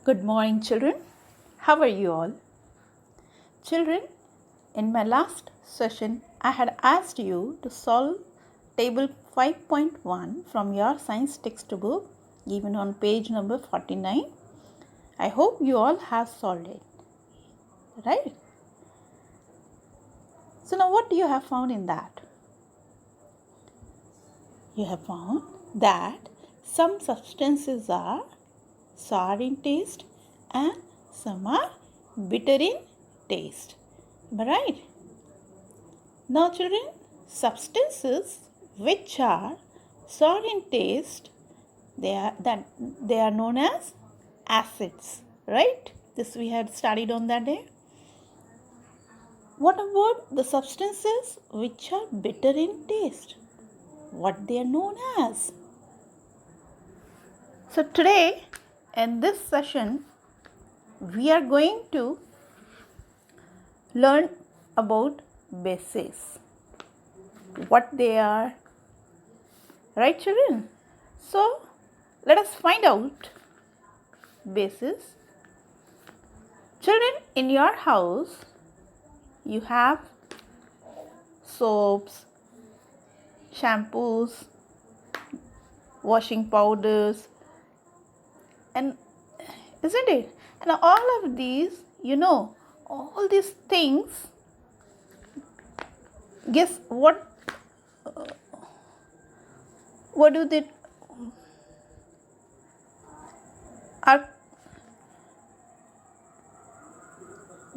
Good morning, children. How are you all? Children, in my last session, I had asked you to solve table 5.1 from your science textbook given on page number 49. I hope you all have solved it, right? So, now what do you have found in that? You have found that some substances are sour in taste and some are bitter in taste. Am I right? Now, children, substances which are sour in taste, they are known as acids, right? This we had studied on that day. What about the substances which are bitter in taste? What they are known as? So today in this session we are going to learn about bases. What they are, right, children? So let us find out bases. Children, in your house you have soaps, shampoos, washing powders, and isn't it? And all of these, all these things, guess what do they are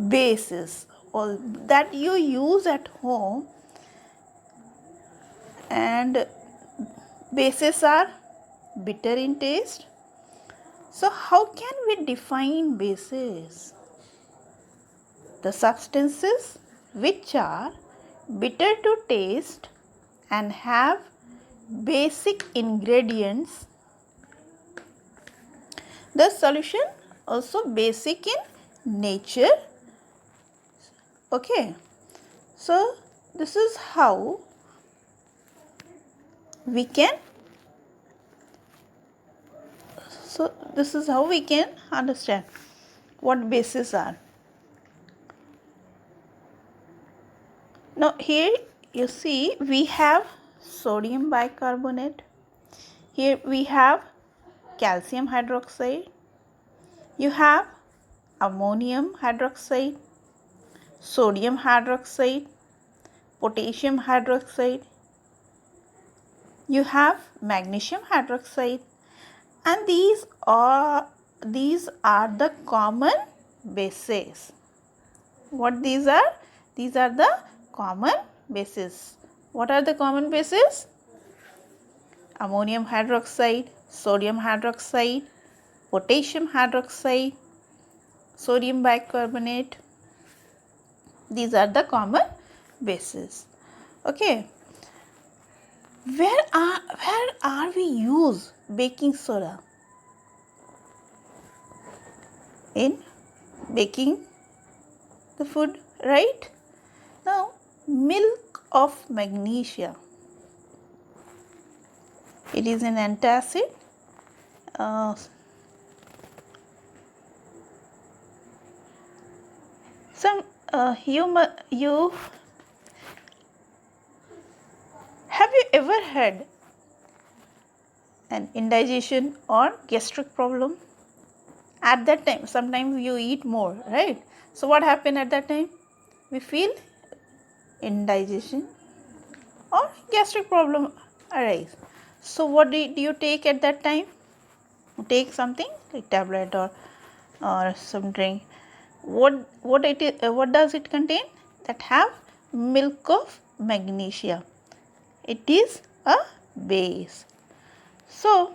bases all that you use at home, and bases are bitter in taste. So how can we define bases? The substances which are bitter to taste and have basic ingredients. The solution also basic in nature. Okay, so this is how we can understand what bases are. Now here you see we have sodium bicarbonate, here we have calcium hydroxide, you have ammonium hydroxide, sodium hydroxide, potassium hydroxide, you have magnesium hydroxide, and these are the common bases. What these are? These are the common bases. What are the common bases? Ammonium hydroxide, sodium hydroxide, potassium hydroxide, sodium bicarbonate. These are the common bases. Okay. Where are we use baking soda? In baking the food, right? Now, milk of magnesia. It is an antacid. You have you ever had an indigestion or gastric problem? At that time, sometimes you eat more, right? So what happened at that time? We feel indigestion or gastric problem arise. So what do you take at that time? You take something like tablet or some drink. What does it contain? That have milk of magnesia. It is a base. So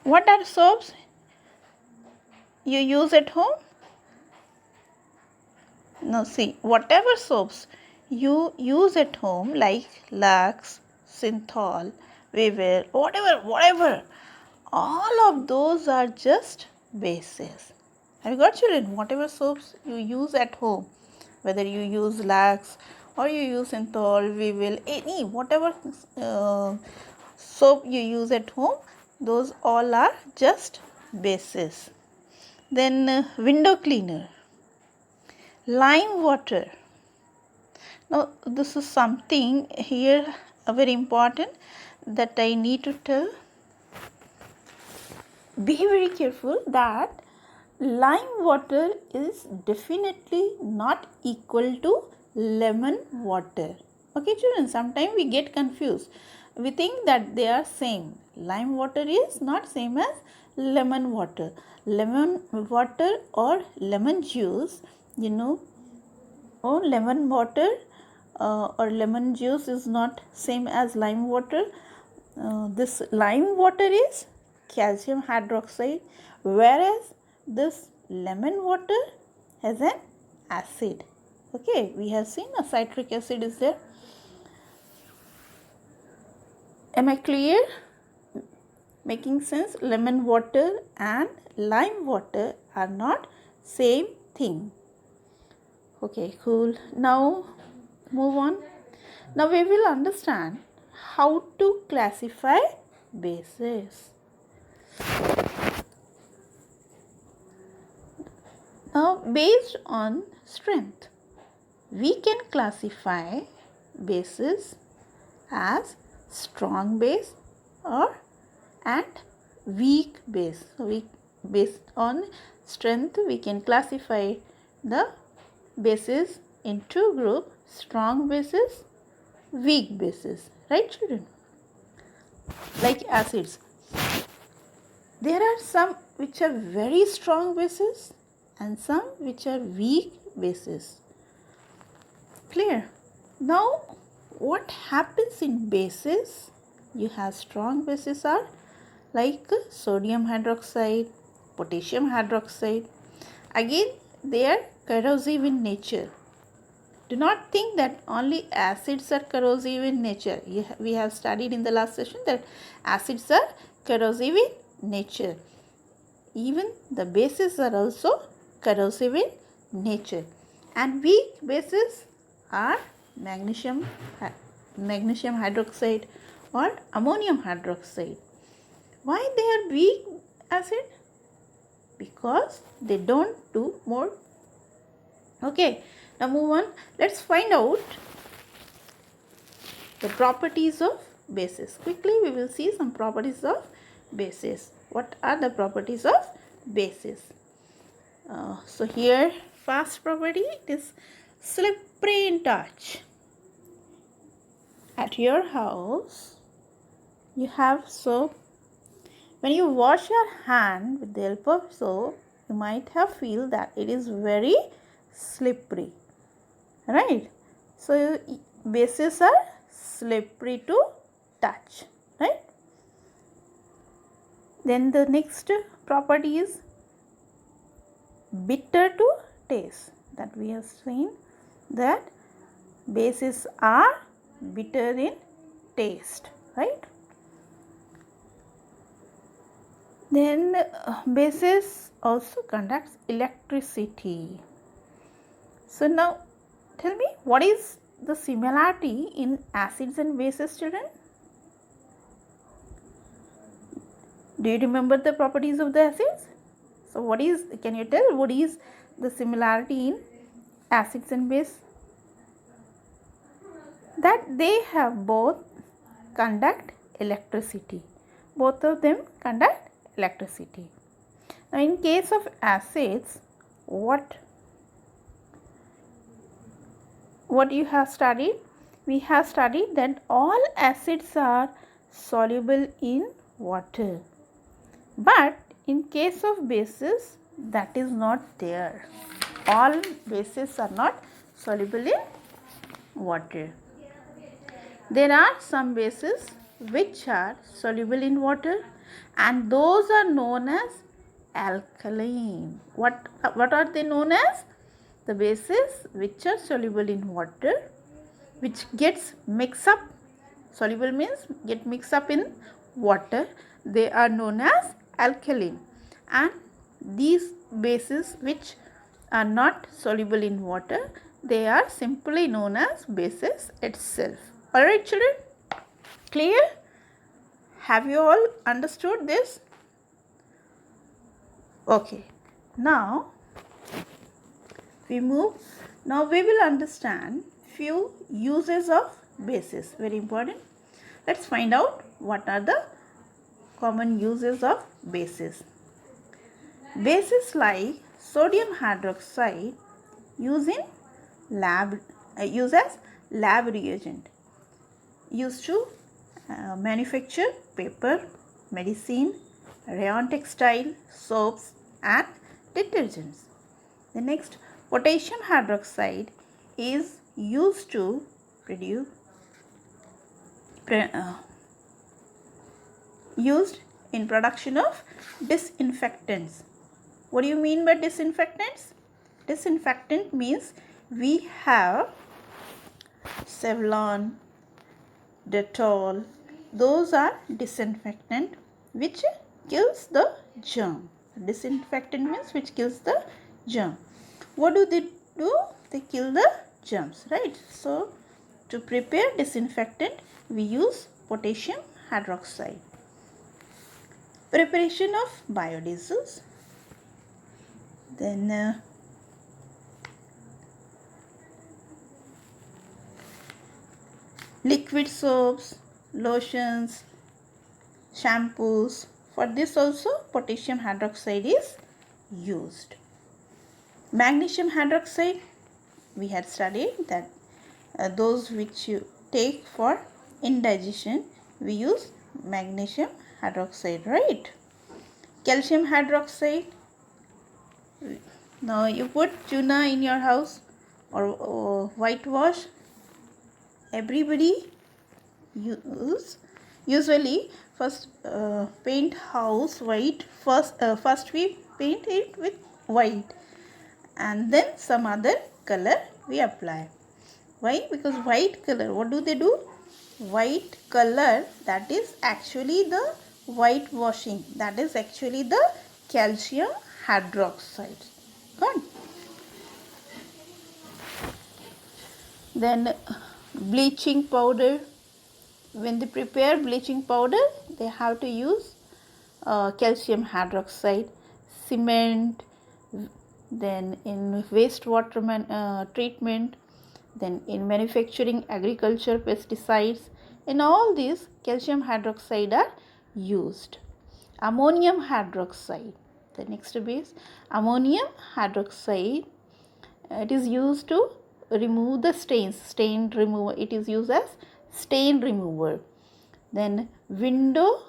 what are soaps you use at home? Now see, whatever soaps you use at home like Lux, Synthol, Vivel, whatever, all of those are just bases. Have you got, children? Whatever soaps you use at home, whether you use Lux or you use Synthol, Vivel, whatever soap you use at home, those all are just bases. Then window cleaner, lime water. Now this is something here very important that I need to tell. Be very careful that lime water is definitely not equal to lemon water. Okay children, sometimes we get confused. We think that they are same. Lime water is not same as lemon water. Lemon water or lemon juice, or lemon water or lemon juice is not same as lime water. This lime water is calcium hydroxide, whereas this lemon water has an acid. Okay, we have seen a citric acid is there. Am I clear? Making sense? Lemon water and lime water are not same thing. Okay, cool. Now move on. Now we will understand how to classify bases. Now based on strength, we can classify bases as strong base and weak base. So based on strength, we can classify the bases in two groups: strong bases, weak bases. Right children? Like acids, there are some which are very strong bases and some which are weak bases. Clear? Now what happens in bases? You have strong bases are like sodium hydroxide, potassium hydroxide. Again, they are corrosive in nature. Do not think that only acids are corrosive in nature. We have studied in the last session that acids are corrosive in nature. Even the bases are also corrosive in nature. And weak bases are magnesium hydroxide or ammonium hydroxide. Why they are weak acid? Because they don't do more. Okay, now move on. Let's find out the properties of bases. Quickly we will see some properties of bases. What are the properties of bases? So here first property is slippery in touch. At your house you have soap. When you wash your hand with the help of soap, you might have feel that it is very slippery, right? So bases are slippery to touch, right? Then the next property is bitter to taste. That we have seen that bases are bitter in taste, right? Then bases also conducts electricity. So now tell me, what is the similarity in acids and bases, children? Do you remember the properties of the acids? So can you tell what is the similarity in acids and base? That they have both conduct electricity. Both of them conduct electricity. Now in case of acids, what you have studied? We have studied that all acids are soluble in water. But in case of bases, that is not there. All bases are not soluble in water. There are some bases which are soluble in water, and those are known as alkaline. What are they known as? The bases which are soluble in water, which gets mixed up. Soluble means get mixed up in water. They are known as alkaline. And these bases which are not soluble in water, they are simply known as bases itself. Alright children, clear? Have you all understood this? Okay, now we move. Now we will understand few uses of bases. Very important. Let's find out what are the common uses of bases. Bases like sodium hydroxide used in lab used as lab reagent, used to manufacture paper, medicine, rayon textile, soaps and detergents. The next, potassium hydroxide is used to produce used in production of disinfectants. What do you mean by disinfectants? Disinfectant means we have Savlon, Dettol, those are disinfectant which kills the germ. Disinfectant means which kills the germ. What do? They kill the germs, right? So to prepare disinfectant we use potassium hydroxide. Preparation of biodiesels, then liquid soaps, lotions, shampoos. For this also potassium hydroxide is used. Magnesium hydroxide, we had studied that those which you take for indigestion, we use magnesium hydroxide, right? Calcium hydroxide, now you put tuna in your house or whitewash. Everybody usually first paint house white. First we paint it with white and then some other color we apply. Why? Because white color, what do they do? White color, that is actually the whitewashing, that is actually the calcium hydroxide. Good. Then bleaching powder. When they prepare bleaching powder, they have to use calcium hydroxide. Cement, then in wastewater treatment, then in manufacturing agriculture pesticides, in all these calcium hydroxide are used. Ammonium hydroxide, the next base, ammonium hydroxide, it is used to remove the stain remover, it is used as stain remover. Then window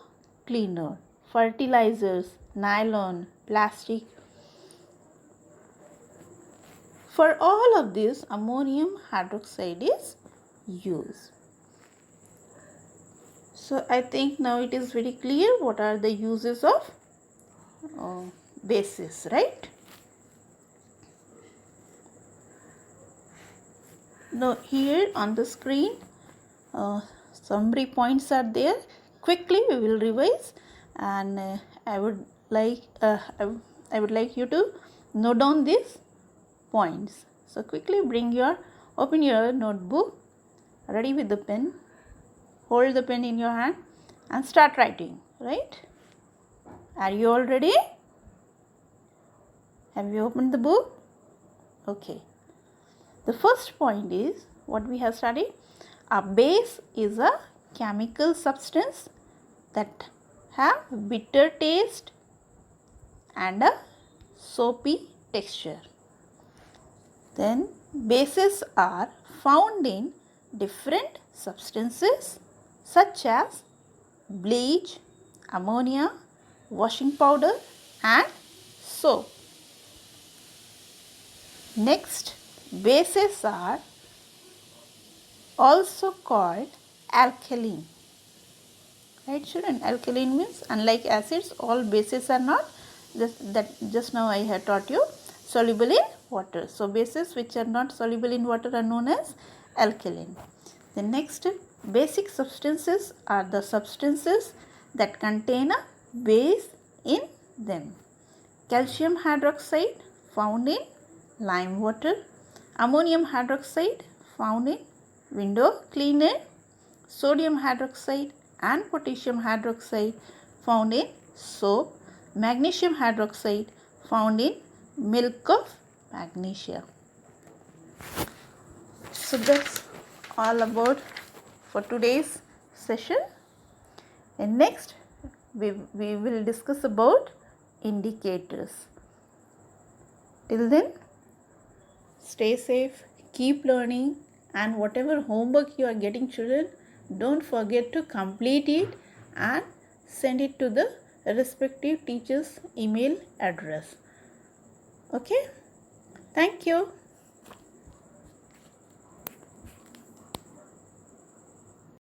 cleaner, fertilizers, nylon, plastic. For all of this ammonium hydroxide is used. So I think now it is very clear what are the uses of bases, right? Now here on the screen summary points are there. Quickly we will revise, and I would like you to note down these points. So quickly open your notebook, ready with the pen, hold the pen in your hand and start writing, right? Are you all ready? Have you opened the book? Okay. The first point is what we have studied. A base is a chemical substance that have bitter taste and a soapy texture. Then bases are found in different substances such as bleach, ammonia, washing powder and soap. Next, bases are also called alkaline. Right children, alkaline means unlike acids, all bases are not, just now I have taught you, soluble in water. So bases which are not soluble in water are known as alkaline. The next, basic substances are the substances that contain a base in them. Calcium hydroxide found in lime water, ammonium hydroxide found in window cleaner, sodium hydroxide and potassium hydroxide found in soap, magnesium hydroxide found in milk of magnesia. So that's all about for today's session. And next we will discuss about indicators. Till then, stay safe, keep learning, and whatever homework you are getting, children, don't forget to complete it and send it to the respective teacher's email address. Okay? Thank you.